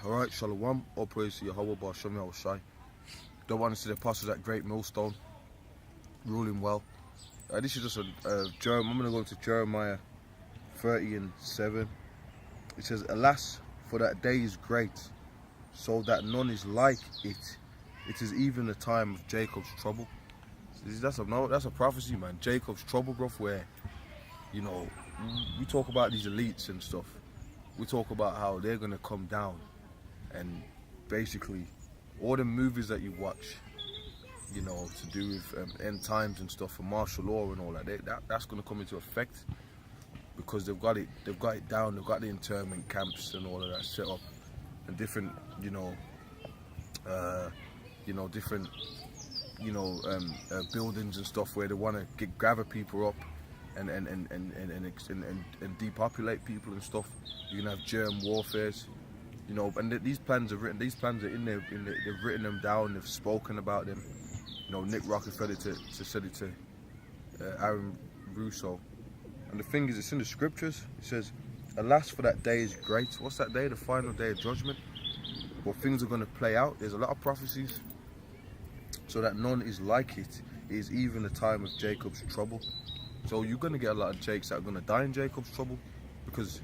Alright, Shalom, all praise to Yahweh, Ba'Shem Yahushai. Don't want to see the apostles at GreatMillStone ruling well. This is just I'm going to go into Jeremiah 30:7. It says, "Alas, for that day is great, so that none is like it. It is even the time of Jacob's trouble." That's a prophecy, man. Jacob's trouble, bro, where, you know, we talk about these elites and stuff. We talk about how they're going to come down, and basically all the movies that you watch, you know, to do with end times and stuff, for martial law and all that's going to come into effect, because they've got it down. They've got the internment camps and all of that set up, and different, different buildings and stuff where they want to gather people up and depopulate people and stuff. You can have germ warfares, you know, and these plans are written. These plans are in there. They've written them down. They've spoken about them. You know, Nick Rockefeller said it to Aaron Russo. And the thing is, it's in the scriptures. It says, "Alas, for that day is great." What's that day? The final day of judgment. Well, things are going to play out. There's a lot of prophecies. So that none is like it. It is even the time of Jacob's trouble. So you're going to get a lot of Jakes that are going to die in Jacob's trouble. Because,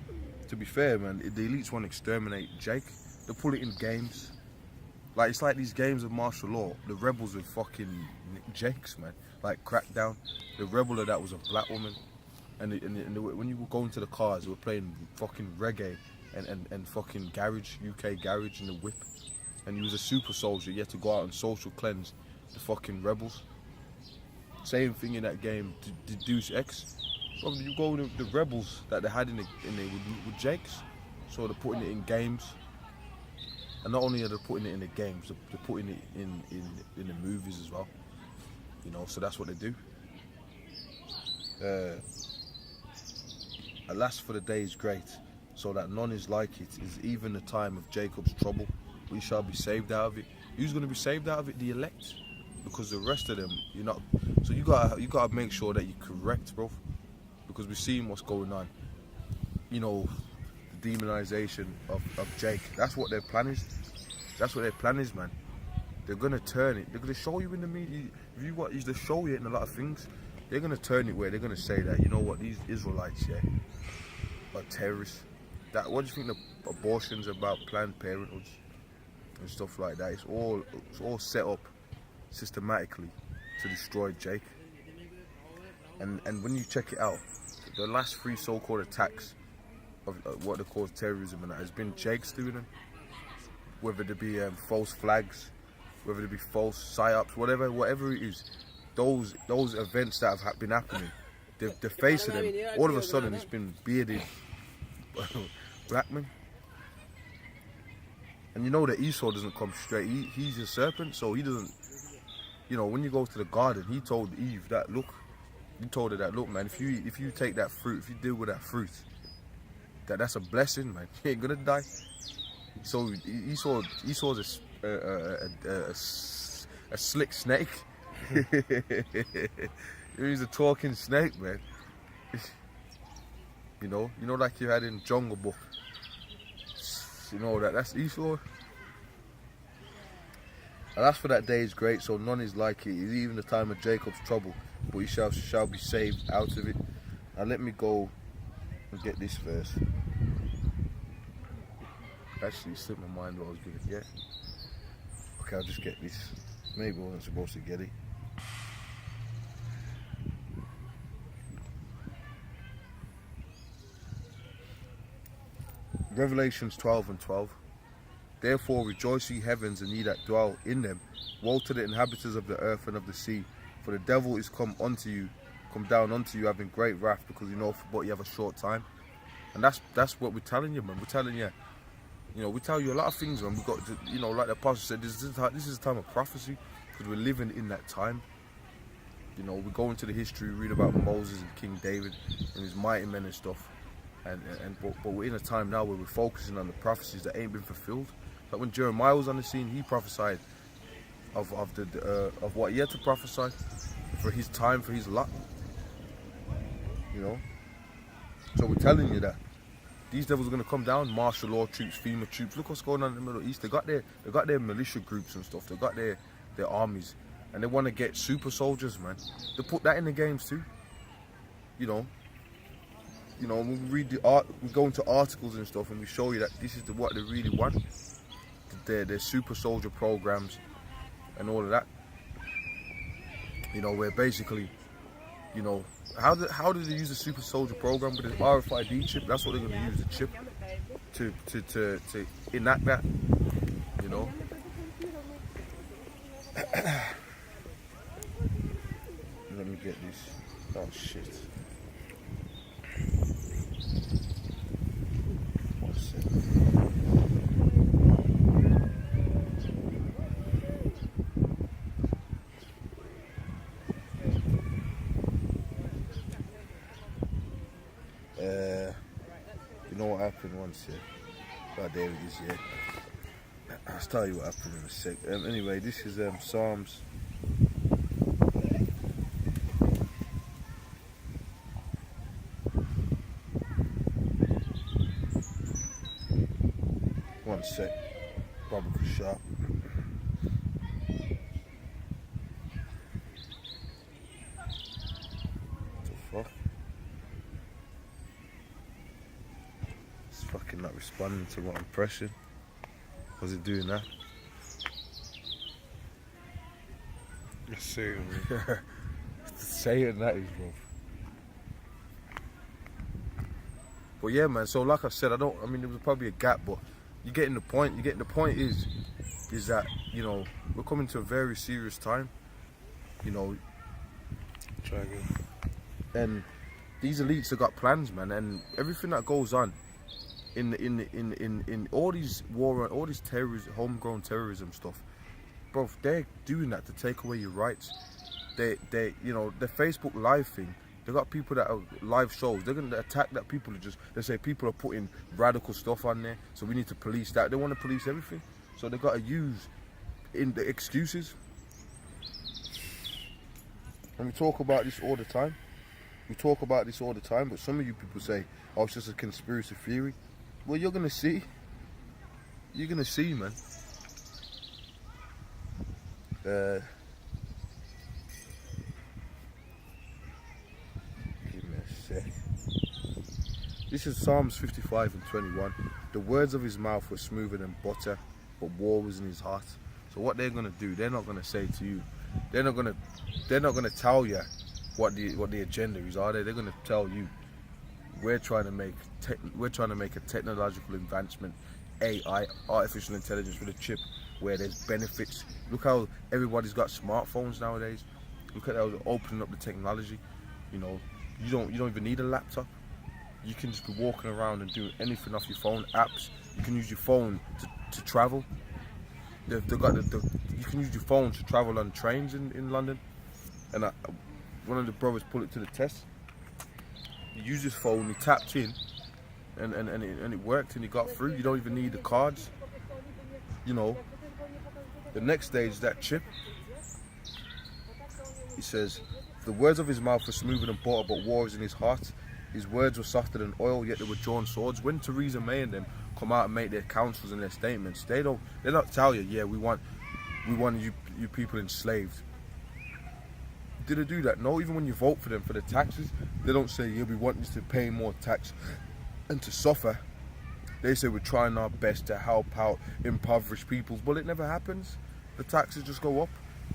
to be fair, man, the elites want to exterminate Jake. They put it in games. Like, it's like these games of martial law. The rebels with fucking Jakes, man. Like Crackdown. The rebel of that was a black woman. And when you were going to the cars, they were playing fucking reggae and fucking garage, UK garage, and the whip. And he was a super soldier. You had to go out and social cleanse the fucking rebels. Same thing in that game, Deus Ex. Well, you go with the rebels that they had in there with Jakes. So they're putting it in games. And not only are they putting it in the games, they're putting it in the movies as well. You know, so that's what they do. "Alas, for the day is great, so that none is like it. Is even the time of Jacob's trouble. We shall be saved out of it." Who's going to be saved out of it? The elect. Because the rest of them, you're not. So you gotta make sure that you're correct, bro. Because we're seeing what's going on. You know, the demonization of Jake. That's what their plan is. That's what their plan is, man. They're gonna turn it. They're gonna show you in the media. If you watch, they show you in a lot of things. They're gonna turn it where they're gonna say that, you know what, these Israelites, yeah, are terrorists. What do you think the abortions about Planned Parenthood and stuff like that? It's all set up systematically to destroy Jake. And when you check it out, the last 3 so-called attacks of what they call terrorism, and that has been Jake's doing them. Whether they be false flags, whether they be false psyops, whatever it is, those events that have been happening, the face of them, all of a sudden it's been bearded black men. And you know that Esau doesn't come straight. He's a serpent, so he doesn't. You know, when you go to the garden, he told Eve that, look, he told her that, look, man, if you take that fruit, if you deal with that fruit, that's a blessing, man. You ain't gonna die. So Esau's a slick snake. He's a talking snake, man. You know, like you had in Jungle Book. You know that's Esau. "Alas, for that day is great, so none is like it. It is even the time of Jacob's trouble, but he shall be saved out of it." Now let me go and get this verse. Actually, it slipped my mind what I was going to get. Okay, I'll just get this. Maybe I wasn't supposed to get it. Revelations 12:12. "Therefore rejoice, ye heavens, and ye that dwell in them. Woe to the inhabitants of the earth and of the sea, for the devil is come down unto you, having great wrath, because you know but you have a short time." And that's what we're telling you, man. We're telling you, you know, we tell you a lot of things, man. We got to, you know, like the apostle said, this is a time of prophecy, because we're living in that time. You know, we go into the history, read about Moses and King David and his mighty men and stuff. But we're in a time now where we're focusing on the prophecies that ain't been fulfilled. Like when Jeremiah was on the scene, he prophesied of what he had to prophesy for his time, for his lot. You know, so we're telling you that these devils are going to come down, martial law troops, FEMA troops. Look what's going on in the Middle East. They got their militia groups and stuff. They got their armies, and they want to get super soldiers, man. They put that in the games too. You know, when we read the art, we go into articles and stuff, and we show you that this is what they really want. Their super soldier programs and all of that. You know, where basically, you know, how do they use the super soldier program with the RFID chip? That's what they're going to use, the chip to enact that. You know. Let me get this. Oh shit. One second. You know what happened once, yeah? Oh, there it is, yeah. I'll tell you what happened in a sec. Anyway, this is Psalms. One sec. Probably sharp. What the fuck? It's fucking not responding to what I'm pressing. Was it doing that? Yes, sir. Saying that is, bro. But yeah, man. So like I said, I mean, there was probably a gap, but you're getting the point. You're getting the point is that, you know, we're coming to a very serious time. You know. Try again. And these elites have got plans, man, and everything that goes on in all these all these terrorism, homegrown terrorism stuff, bro, they're doing that to take away your rights. They you know, the Facebook Live thing, they got people that are live shows, they're gonna attack that. People are just, they say people are putting radical stuff on there, so we need to police that. They want to police everything, so they got to use in the excuses. And we talk about this all the time. But some of you people say, oh, it's just a conspiracy theory. Well, you're gonna see. You're gonna see, man. Give me a sec. This is Psalms 55 and 21. The words of his mouth were smoother than butter, but war was in his heart. So what they're gonna do, they're not gonna say to you, they're not gonna tell you what the agenda is, are they? They're gonna tell you, we're trying to make a technological advancement, AI, artificial intelligence with a chip, where there's benefits. Look how everybody's got smartphones nowadays. Look at how they're opening up the technology. You know, you don't even need a laptop. You can just be walking around and do anything off your phone. Apps. You can use your phone to travel. They've got you can use your phone to travel on trains in London. And one of the brothers put it to the test. He used his phone, he tapped in, and it worked, and he got through. You don't even need the cards. You know, the next stage is that chip. He says, the words of his mouth were smoother than butter, but war is in his heart. His words were softer than oil, yet they were drawn swords. When Theresa May and them come out and make their counsels and their statements, they don't tell you, yeah, we want you people enslaved. Did they do that? No. Even when you vote for them for the taxes, they don't say, yeah, we want you to pay more tax and to suffer. They say we're trying our best to help out impoverished peoples, but it never happens. The taxes just go up.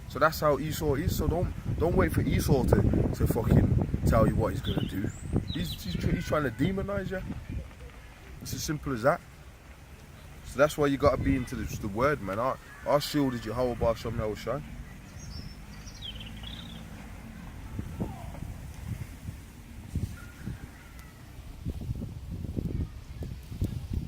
So that's how Esau is. So don't wait for Esau to fucking tell you what he's gonna do. He's trying to demonize you. It's as simple as that. So that's why you gotta be into the word, man. Our shield is Yahweh B'Shem Yahushai.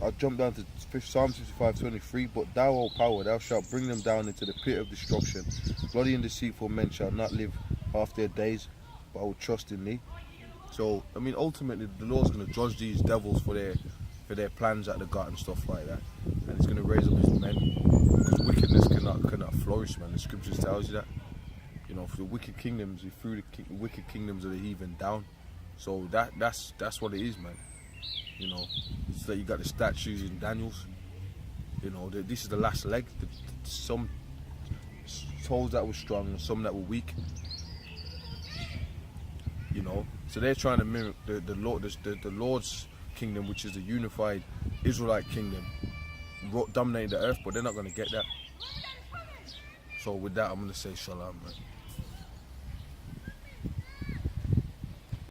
I'll jump down to Psalm 65:23. But thou, O power, thou shalt bring them down into the pit of destruction. Bloody and deceitful men shall not live half their days, but I will trust in thee. So, I mean, ultimately, the Lord's going to judge these devils for their plans that they got and stuff like that. And he's going to raise up his men. Because wickedness cannot flourish, man. The scriptures tells you that. You know, for the wicked kingdoms, he threw the wicked kingdoms of the heathen down. So that's what it is, man. You know, so you got the statues in Daniel's. You know, this is the last leg. Some souls that were strong and some that were weak. You know, so they're trying to mimic the Lord's kingdom, which is the unified Israelite kingdom, dominating the earth, but they're not going to get that. So with that, I'm going to say shalom, man.